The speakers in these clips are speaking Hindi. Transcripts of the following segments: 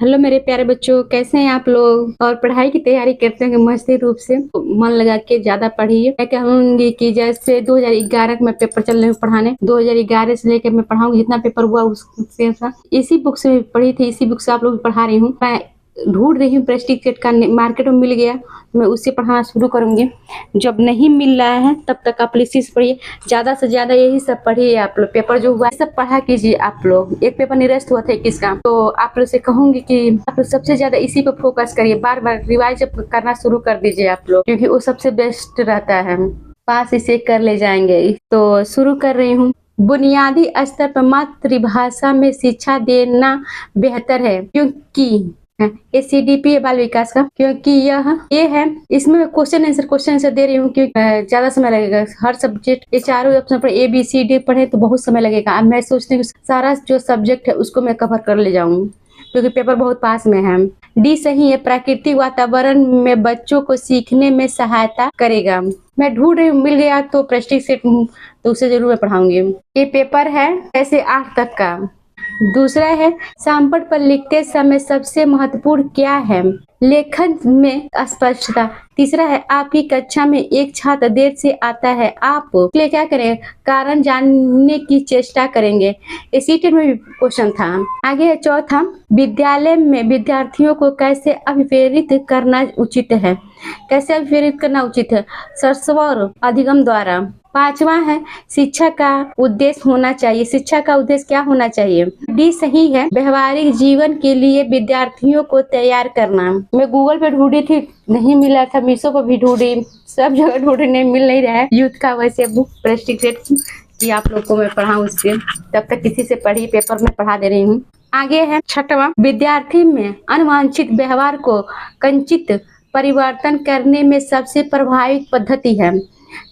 हेलो मेरे प्यारे बच्चों, कैसे हैं आप लोग। और पढ़ाई की तैयारी करते हैं मस्ती रूप से, मन लगा के ज्यादा पढ़िए। मैं कहूंगी कि जैसे 2011 में पेपर चल रहे हैं पढ़ाने, 2011 से लेकर मैं पढ़ाऊंगी जितना पेपर हुआ उससे इसी बुक से पढ़ी थी, इसी बुक से आप लोग को पढ़ा रही हूँ। मैं ढूंढ रही हूँ प्रेस्टिकेट का, मार्केट में मिल गया, मैं उससे पढ़ाना शुरू करूंगी। जब नहीं मिल रहा है तब तक आप इसी से पढ़िए, ज्यादा से ज्यादा यही सब पढ़िए। आप लोग पेपर जो हुआ सब पढ़ा कीजिए। आप लोग एक पेपर निरस्त हुआ था 21 का, तो आप लोग से कहूंगी कि आप लोग सबसे ज्यादा इसी पे फोकस करिए, बार बार रिवाइज करना शुरू कर दीजिए आप लोग, क्योंकि वो सबसे बेस्ट रहता है। पास इसे कर ले जाएंगे। तो शुरू कर रही हूँ। बुनियादी स्तर पर मातृभाषा में शिक्षा देना बेहतर है, क्योंकि ACDP है बाल विकास का, क्योंकि यह ये है। इसमें क्वेश्चन आंसर दे रही हूँ क्योंकि ज्यादा समय लगेगा। हर सब्जेक्ट ये चारों ऑप्शन पर ABCD पढ़े तो बहुत समय लगेगा। अब मैं सोचती हूँ सारा जो सब्जेक्ट है उसको मैं कवर कर ले जाऊँ, क्योंकि पेपर बहुत पास में है। डी सही है, प्राकृतिक वातावरण में बच्चों को सीखने में सहायता करेगा। मैं ढूंढ रही हूँ, मिल गया तो प्रेस्टीज सेट तो उसे जरूर मैं पढ़ाऊंगी। ये पेपर है ऐसे 8 तक का। दूसरा है, सांपट पर लिखते समय सबसे महत्वपूर्ण क्या है? लेखन में स्पष्टता। तीसरा है, आपकी कक्षा में एक छात्र देर से आता है, आप उसके लिए क्या करें? कारण जानने की चेष्टा करेंगे। इसी में भी क्वेश्चन था। आगे है चौथा, विद्यालय में विद्यार्थियों को कैसे अभिप्रेरित करना उचित है? कैसे अभिप्रेरित करना उचित है? सरस्वर अधिगम द्वारा। पांचवा है, शिक्षा का उद्देश्य होना चाहिए। शिक्षा का उद्देश्य क्या होना चाहिए? डी सही है, व्यवहारिक जीवन के लिए विद्यार्थियों को तैयार करना। मैं गूगल पे ढूंढी थी, नहीं मिला था, मीशो पर भी ढूंढी, सब जगह ढूंढी, नहीं मिल नहीं रहा है। यूथ का वैसे बुक प्रेस्टिकेट कि आप लोग को मैं पढ़ाऊं उससे, तब तक किसी से पढ़ी, पेपर में पढ़ा दे रही हूँ। आगे है छठवां, विद्यार्थी में अनवांछित व्यवहार को कंचित परिवर्तन करने में सबसे प्रभावी पद्धति है।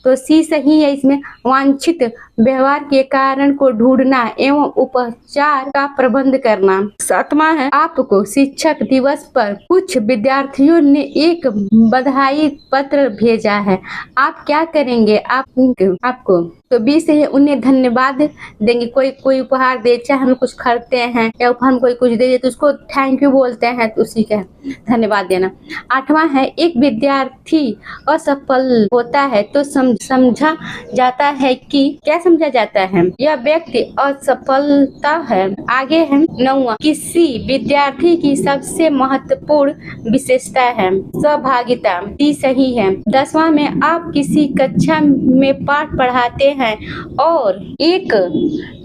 तो सी सही है, इसमें वांछित व्यवहार के कारण को ढूंढना एवं उपचार का प्रबंध करना। सातवां है, आपको शिक्षक दिवस पर कुछ विद्यार्थियों ने एक बधाई पत्र भेजा है, आप क्या करेंगे? आपको तो 20 है, उन्हें धन्यवाद देंगे। कोई उपहार दे, चाहे हम कुछ खरीदते हैं या उपहार हम कोई कुछ दे तो उसको थैंक यू बोलते हैं, तो उसी का धन्यवाद देना। आठवां है, एक विद्यार्थी असफल होता है तो समझा जाता है कि क्या समझा जाता है? यह व्यक्ति असफलता है। आगे है नौवां, किसी विद्यार्थी की सबसे महत्वपूर्ण विशेषता है सहभागिता। डी सही है। 10वां में, आप किसी कक्षा में पाठ पढ़ाते हैं और एक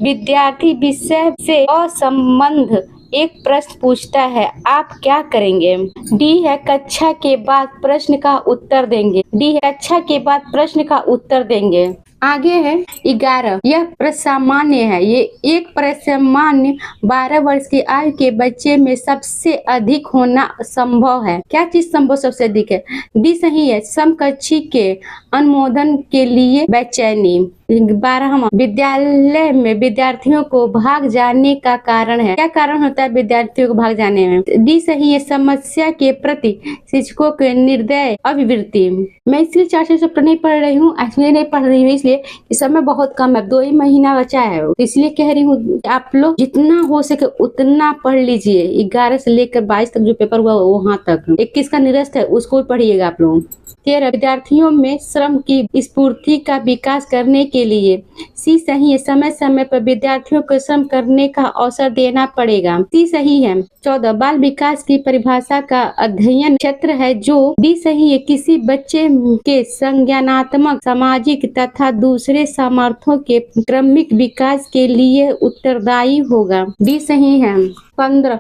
विद्यार्थी विषय से असंबद्ध एक प्रश्न पूछता है, आप क्या करेंगे? डी है, कक्षा के बाद प्रश्न का उत्तर देंगे। डी है, कक्षा के बाद प्रश्न का उत्तर देंगे। आगे है 11, यह प्रसामान्य है। ये एक प्रसामान्य 12 वर्ष की आयु के बच्चे में सबसे अधिक होना संभव है। क्या चीज संभव सबसे अधिक है? डी सही है, समकक्षी के अनुमोदन के लिए बेचैनी। 12वां, विद्यालय में विद्यार्थियों को भाग जाने का कारण है। क्या कारण होता है विद्यार्थियों को भाग जाने में? डी सही है, समस्या के प्रति शिक्षकों के निर्दय अभिवृत्ति। मैं इसलिए 4 चैप्टर नहीं पढ़ रही हूँ, इसलिए नहीं पढ़ रही हूँ, इसलिए इस समय बहुत कम है, 2 ही महीना बचा है, इसलिए कह रही हूँ आप लोग जितना हो सके उतना पढ़ लीजिए। 11 से लेकर 22 तक जो पेपर हुआ वहां तक, 21 का निरस्त है उसको भी पढ़िएगा आप लोग। 13, विद्यार्थियों में श्रम की स्फूर्ति का विकास करने के लिए। सी सही है, समय समय पर विद्यार्थियों को श्रम करने का अवसर देना पड़ेगा। सी सही है। 14, बाल विकास की परिभाषा का अध्ययन क्षेत्र है जो। डी सही है, किसी बच्चे के संज्ञानात्मक, सामाजिक तथा दूसरे सामर्थ्यों के क्रमिक विकास के लिए उत्तरदायी होगा। डी सही है। 15,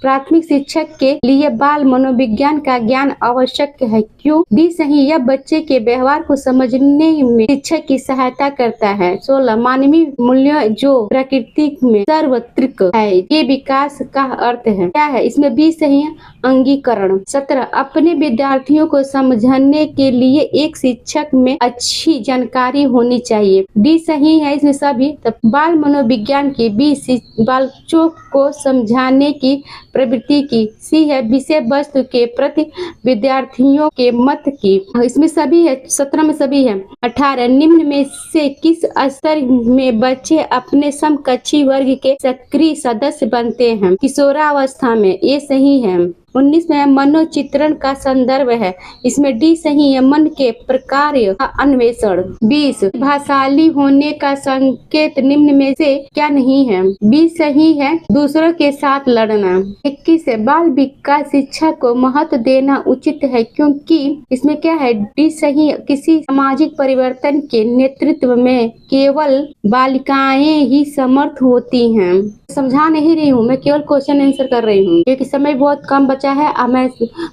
प्राथमिक शिक्षक के लिए बाल मनोविज्ञान का ज्ञान आवश्यक है। क्यों? डी सही, यह बच्चे के व्यवहार को समझने में शिक्षक की सहायता करता है। 16, मानवीय मूल्य जो प्रकृति में सार्वत्रिक है, ये विकास का अर्थ है। क्या है इसमें? बी सही है, अंगीकरण। 17, अपने विद्यार्थियों को समझने के लिए एक शिक्षक में अच्छी जानकारी होनी चाहिए। डी सही है इसमें सभी। बाल मनोविज्ञान के 20 बच्चों को समझाने की प्रवृत्ति की। सी है विषय वस्तु के प्रति विद्यार्थियों के मत की। इसमें सभी है, 17 में सभी है। 18 निम्न में से किस स्तर में बच्चे अपने समकक्षी वर्ग के सक्रिय सदस्य बनते हैं? किशोरावस्था में, ये सही है। 19 में मनोचित्रण का संदर्भ है, इसमें डी सही है। मन के प्रकार का अन्वेषण। 20 भाषाली होने का संकेत निम्न में से क्या नहीं है? बी सही है, दूसरों के साथ लड़ना। 21 बाल विकास शिक्षा को महत्व देना उचित है, क्योंकि इसमें क्या है? डी सही। किसी सामाजिक परिवर्तन के नेतृत्व में केवल बालिकाएं ही समर्थ होती हैं। समझा नहीं रही हूँ, मैं केवल क्वेश्चन आंसर कर रही हूँ, क्योंकि समय बहुत कम बचा है। अब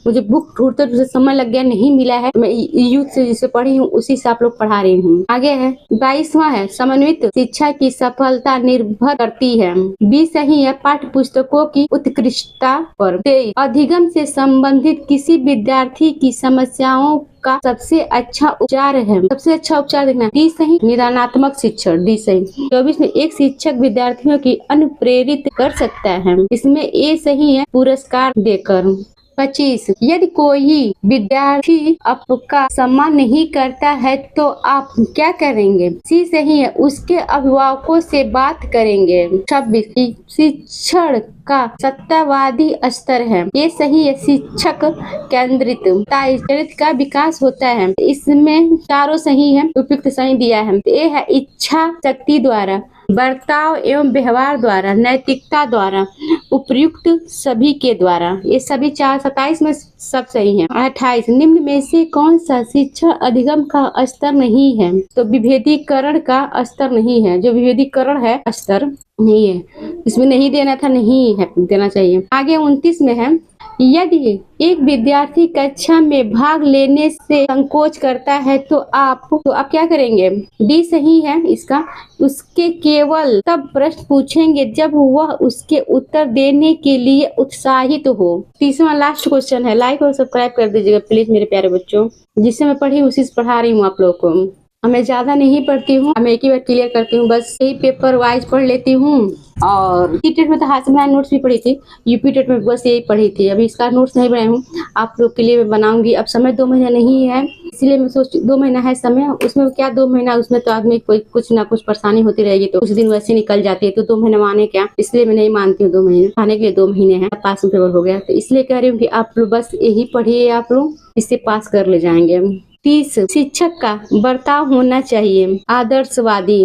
मुझे बुक ढूंढते समय लग गया, नहीं मिला है। मैं यूथ से जिसे पढ़ी हूँ उसी से आप लोग पढ़ा रही हूँ। आगे है 22वां है, समन्वित शिक्षा की सफलता निर्भर करती है। बी सही है, पाठ्य पुस्तकों की उत्कृष्टता पर। 23 अधिगम से संबंधित किसी विद्यार्थी की समस्याओं का सबसे अच्छा उपचार है। सबसे अच्छा उपचार देखना, डी सही, निदानात्मक शिक्षण, डी सही। 24 में एक शिक्षक विद्यार्थियों की अनुप्रेरित कर सकता है, इसमें ए सही है, पुरस्कार देकर। 25 यदि कोई विद्यार्थी आपका सम्मान नहीं करता है तो आप क्या करेंगे? सी सही है, उसके अभिभावकों से बात करेंगे। 26 शिक्षण का सत्तावादी स्तर है, ये सही है, शिक्षक केंद्रित चरित्र का विकास होता है। इसमें चारों सही है, उपयुक्त सही दिया है। ये है इच्छा शक्ति द्वारा, बर्ताव एवं व्यवहार द्वारा, नैतिकता द्वारा, उपयुक्त सभी के द्वारा। ये सभी 27 में सब सही है। 28 निम्न में से कौन सा शिक्षा अधिगम का स्तर नहीं है? तो विभेदीकरण का स्तर नहीं है। जो विभेदीकरण है स्तर नहीं है, इसमें नहीं देना था, नहीं है देना चाहिए। आगे 29 में है, यदि एक विद्यार्थी कक्षा में भाग लेने से संकोच करता है तो आप क्या करेंगे? डी सही है इसका, उसके केवल तब प्रश्न पूछेंगे जब वह उसके उत्तर देने के लिए उत्साहित हो। 30वां लास्ट क्वेश्चन है, लाइक और सब्सक्राइब कर दीजिएगा प्लीज मेरे प्यारे बच्चों। जिससे मैं पढ़ी उसी से पढ़ा रही हूँ आप लोग को। मैं ज्यादा नहीं पढ़ती हूँ, मैं एक ही बार क्लियर करती हूँ, बस यही पेपर वाइज पढ़ लेती हूँ। और टेट में तो हाथ में नोट्स भी पढ़ी थी, यूपी टेट में बस यही पढ़ी थी। अभी इसका नोट्स नहीं बनाई हूँ, आप लोग के लिए मैं बनाऊंगी। अब समय 2 महीना नहीं है, इसलिए मैं सोच 2 महीना है समय, उसमें क्या 2 महीना, उसमें तो आदमी कोई कुछ ना कुछ परेशानी होती रहेगी, तो कुछ दिन वैसे निकल जाती है, तो 2 महीने माने क्या, इसलिए मैं नहीं मानती हूँ 2 महीने। आने के लिए 2 महीने हैं, पास में पेपर हो गया, तो इसलिए कह रही हूँ कि आप लोग बस यही पढ़िए, आप लोग इससे पास कर ले जाएंगे। 30 शिक्षक का बर्ताव होना चाहिए आदर्शवादी।